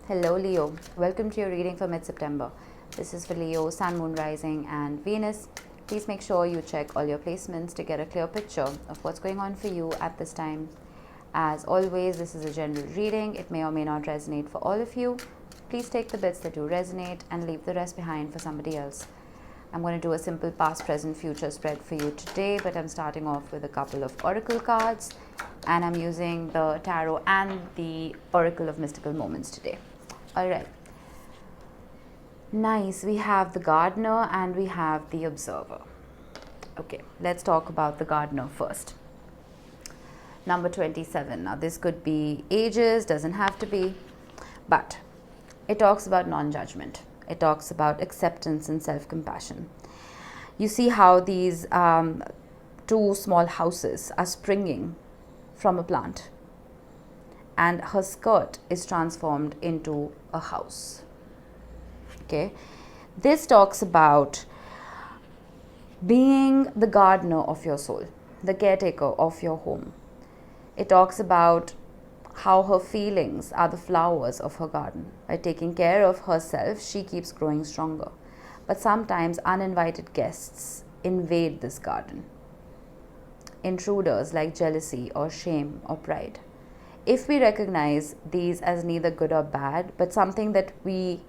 Hello Leo, welcome to your reading for mid-September. This is for Leo, Sun, Moon, Rising and Venus. Please make sure you check all your placements to get a clear picture of what's going on for you at this time. As always, this is a general reading. It may or may not resonate for all of you. Please take the bits that do resonate and leave the rest behind for somebody else. I'm going to do a simple past, present, future spread for you today, but I'm starting off with a couple of oracle cards and I'm using the tarot and the oracle of mystical moments today. All right. Nice. We have the gardener and we have the observer. Okay, let's talk about the gardener first. Number 27. Now, this could be ages, doesn't have to be, but it talks about non-judgment. It talks about acceptance and self-compassion. You see how these two small houses are springing from a plant, and her skirt is transformed into a house. Okay, this talks about being the gardener of your soul, the caretaker of your home. It talks about how her feelings are the flowers of her garden. By taking care of herself, she keeps growing stronger. But sometimes uninvited guests invade this garden. Intruders like jealousy or shame or pride. If we recognize these as neither good or bad, but something that we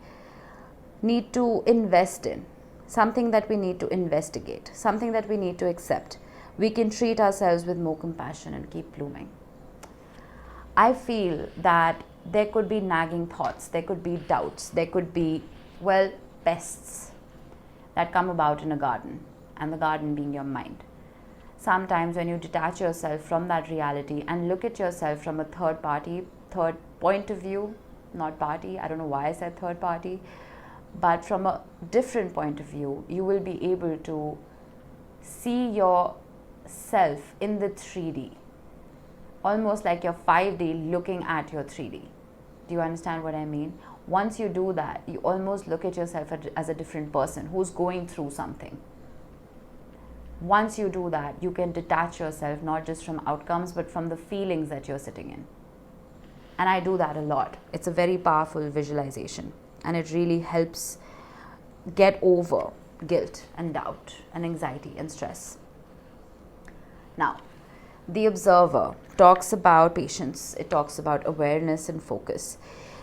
need to invest in, something that we need to investigate, something that we need to accept, we can treat ourselves with more compassion and keep blooming. I feel that there could be nagging thoughts, there could be doubts, there could be, pests that come about in a garden, and the garden being your mind. Sometimes when you detach yourself from that reality and look at yourself from a third point of view, not party, I don't know why I said third party, but from a different point of view, you will be able to see yourself in the 3D. Almost like your 5D looking at your 3D. Do you understand what I mean? Once you do that, you almost look at yourself as a different person who's going through something. Once you do that, you can detach yourself not just from outcomes, but from the feelings that you're sitting in. And I do that a lot. It's a very powerful visualization. And it really helps get over guilt and doubt and anxiety and stress. Now, the observer talks about patience. It talks about awareness and focus.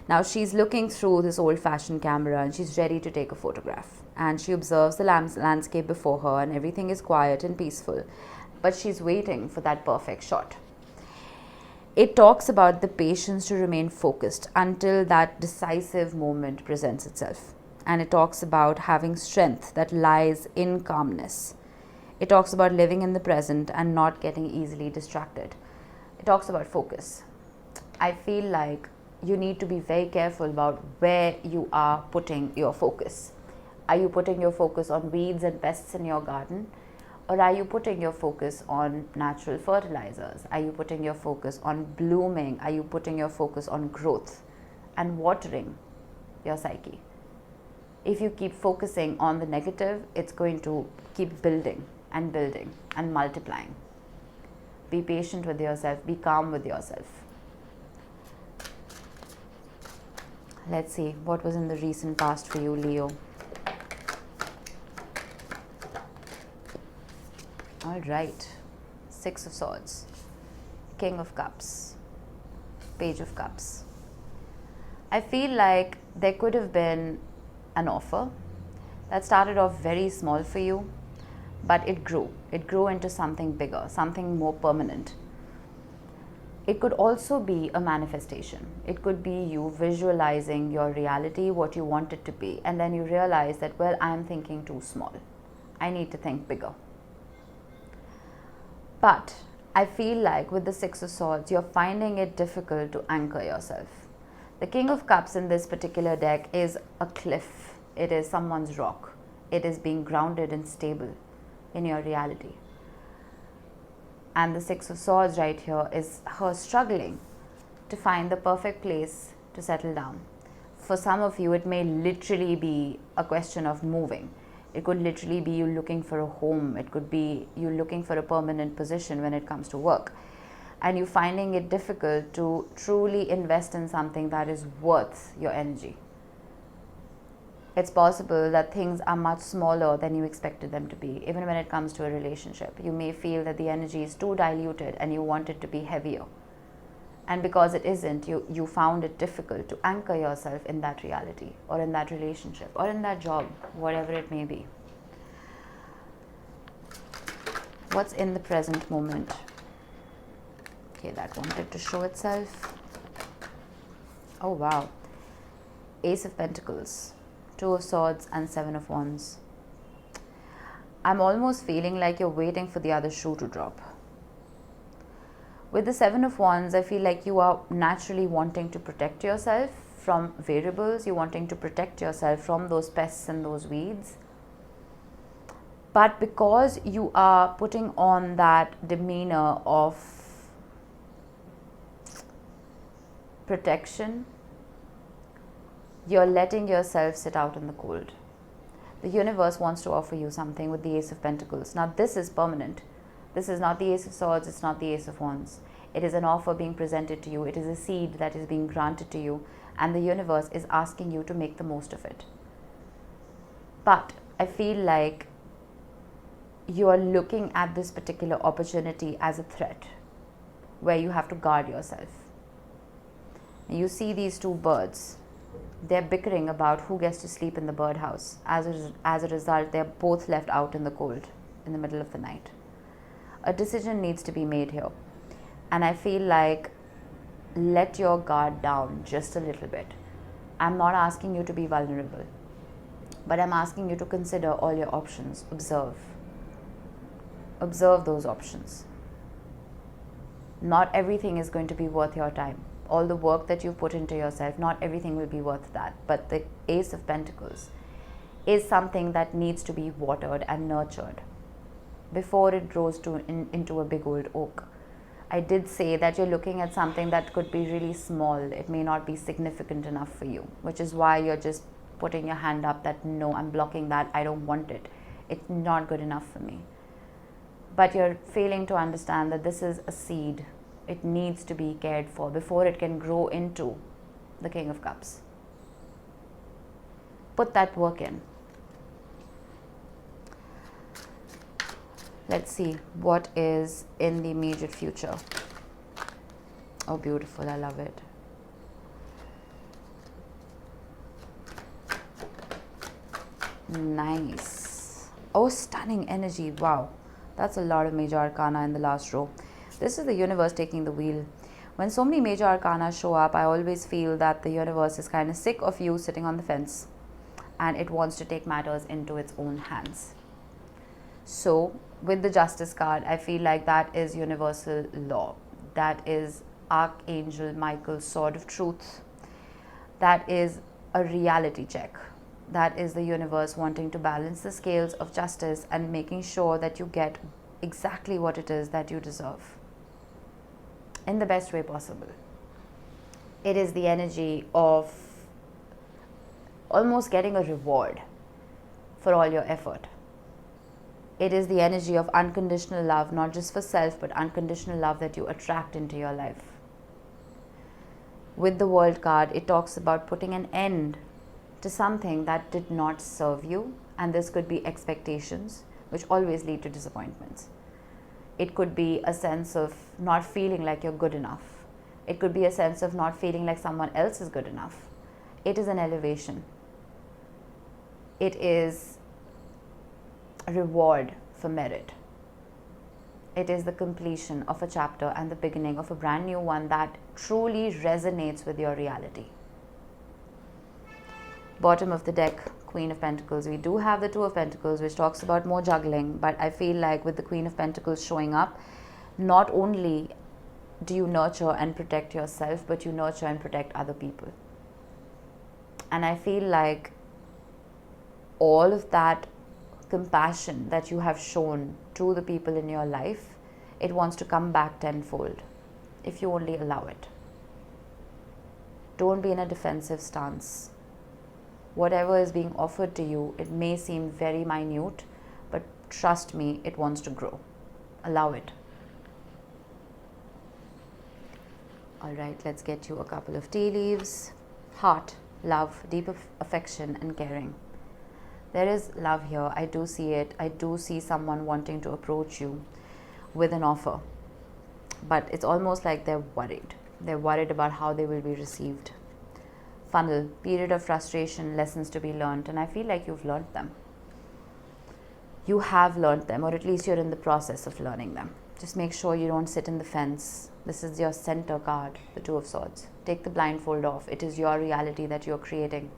Now she's looking through this old-fashioned camera and she's ready to take a photograph. And she observes the landscape before her and everything is quiet and peaceful. But she's waiting for that perfect shot. It talks about the patience to remain focused until that decisive moment presents itself. And it talks about having strength that lies in calmness. It talks about living in the present and not getting easily distracted. It talks about focus. I feel like you need to be very careful about where you are putting your focus. Are you putting your focus on weeds and pests in your garden? Or are you putting your focus on natural fertilizers? Are you putting your focus on blooming? Are you putting your focus on growth and watering your psyche? If you keep focusing on the negative, it's going to keep building and building and multiplying. Be patient with yourself. Be calm with yourself. Let's see what was in the recent past for you, Leo. All right. 6 of Swords, King of Cups, Page of Cups. I feel like there could have been an offer that started off very small for you, but it grew. It grew into something bigger, something more permanent. It could also be a manifestation. It could be you visualizing your reality, what you want it to be, and then you realize that, I'm thinking too small. I need to think bigger. But I feel like with the 6 of Swords, you're finding it difficult to anchor yourself. The King of Cups in this particular deck is a cliff. It is someone's rock. It is being grounded and stable in your reality. And the 6 of Swords right here is her struggling to find the perfect place to settle down. For some of you, it may literally be a question of moving. It could literally be you looking for a home. It could be you looking for a permanent position when it comes to work. and you're finding it difficult to truly invest in something that is worth your energy. It's possible that things are much smaller than you expected them to be. Even when it comes to a relationship, you may feel that the energy is too diluted and you want it to be heavier. And because it isn't, you found it difficult to anchor yourself in that reality, or in that relationship, or in that job, whatever it may be. What's in the present moment? Okay, that wanted to show itself. Oh wow. Ace of Pentacles, Two of Swords, and Seven of Wands. I'm almost feeling like you're waiting for the other shoe to drop. With the Seven of Wands, I feel like you are naturally wanting to protect yourself from variables. You're wanting to protect yourself from those pests and those weeds. But because you are putting on that demeanor of protection, you're letting yourself sit out in the cold. The universe wants to offer you something with the Ace of Pentacles. Now, this is permanent. This is not the Ace of Swords, it's not the Ace of Wands. It is an offer being presented to you. It is a seed that is being granted to you, and the universe is asking you to make the most of it. But I feel like you are looking at this particular opportunity as a threat, where you have to guard yourself. You see these two birds. They're bickering about who gets to sleep in the birdhouse. As a result, they're both left out in the cold in the middle of the night. A decision needs to be made here. And I feel like, let your guard down just a little bit. I'm not asking you to be vulnerable, but I'm asking you to consider all your options. Observe those options. Not everything is going to be worth your time. All the work that you've put into yourself, not everything will be worth that. But the Ace of Pentacles is something that needs to be watered and nurtured before it grows into a big old oak. I did say that you're looking at something that could be really small. It may not be significant enough for you, which is why you're just putting your hand up that, no, I'm blocking that. I don't want it. It's not good enough for me. But you're failing to understand that this is a seed. It needs to be cared for before it can grow into the King of Cups. Put that work in. Let's see what is in the immediate future. Oh, beautiful. I love it. Nice. Oh, stunning energy. Wow. That's a lot of major arcana in the last row. This is the universe taking the wheel. When so many major arcana show up, I always feel that the universe is kind of sick of you sitting on the fence, and it wants to take matters into its own hands. So with the Justice card, I feel like that is universal law. That is Archangel Michael's sword of truth. That is a reality check. That is the universe wanting to balance the scales of justice and making sure that you get exactly what it is that you deserve in the best way possible. It is the energy of almost getting a reward for all your effort. It is the energy of unconditional love, not just for self, but unconditional love that you attract into your life. With the World card, it talks about putting an end to something that did not serve you, and this could be expectations, which always lead to disappointments. It could be a sense of not feeling like you're good enough. It could be a sense of not feeling like someone else is good enough. It is an elevation. It is a reward for merit. It is the completion of a chapter and the beginning of a brand new one that truly resonates with your reality. Bottom of the deck, Queen of Pentacles. We do have the Two of Pentacles, which talks about more juggling, but I feel like with the Queen of Pentacles showing up, not only do you nurture and protect yourself, but you nurture and protect other people. And I feel like all of that compassion that you have shown to the people in your life, it wants to come back tenfold if you only allow it. Don't be in a defensive stance. Whatever is being offered to you, it may seem very minute, but trust me, it wants to grow. Allow it. All right, let's get you a couple of tea leaves. Heart, love, deep affection and caring. There is love here. I do see it. I do see someone wanting to approach you with an offer. But it's almost like they're worried. They're worried about how they will be received. Funnel, period of frustration, lessons to be learned. And I feel like you've learned them. You have learned them, or at least you're in the process of learning them. Just make sure you don't sit in the fence. This is your center card, the Two of Swords. Take the blindfold off. It is your reality that you're creating,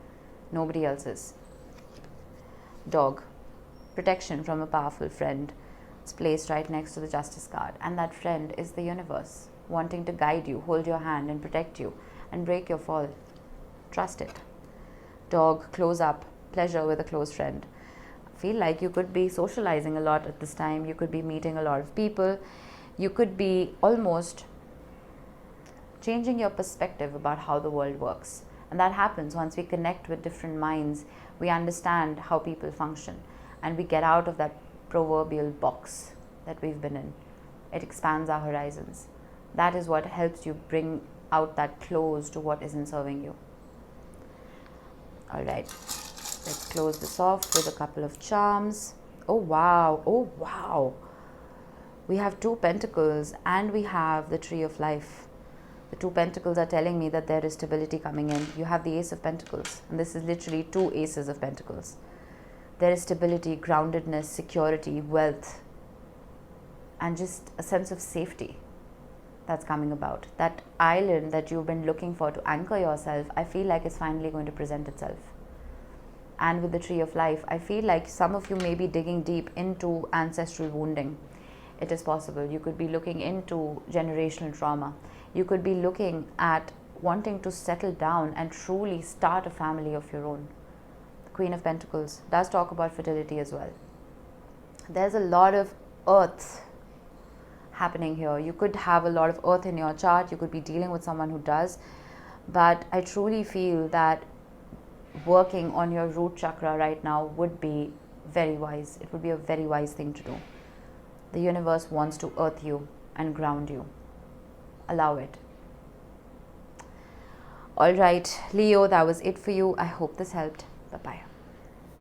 nobody else's. Dog, protection from a powerful friend. It's placed right next to the Justice card. And that friend is the universe, wanting to guide you, hold your hand and protect you and break your fall. Trust it. Dog, close up, pleasure with a close friend. Feel like you could be socializing a lot at this time. You could be meeting a lot of people. You could be almost changing your perspective about how the world works. And that happens once we connect with different minds. We understand how people function and we get out of that proverbial box that we've been in. It expands our horizons. That is what helps you bring out that close to what isn't serving you. All right. Let's close this off with a couple of charms. Oh, wow. Oh, wow. We have 2 pentacles and we have the Tree of Life. The 2 pentacles are telling me that there is stability coming in. You have the Ace of Pentacles. And this is literally 2 Aces of Pentacles. There is stability, groundedness, security, wealth, and just a sense of safety that's coming about. That island that you've been looking for to anchor yourself, I feel like it's finally going to present itself. And with the Tree of Life, I feel like some of you may be digging deep into ancestral wounding. It is possible. You could be looking into generational trauma. You could be looking at wanting to settle down and truly start a family of your own. The Queen of Pentacles does talk about fertility as well. There's a lot of earth happening here. You could have a lot of earth in your chart. You could be dealing with someone who does. But I truly feel that working on your root chakra right now would be very wise. It would be a very wise thing to do. The universe wants to earth you and ground you. Allow it. All right, Leo, that was it for you. I hope this helped. Bye-bye.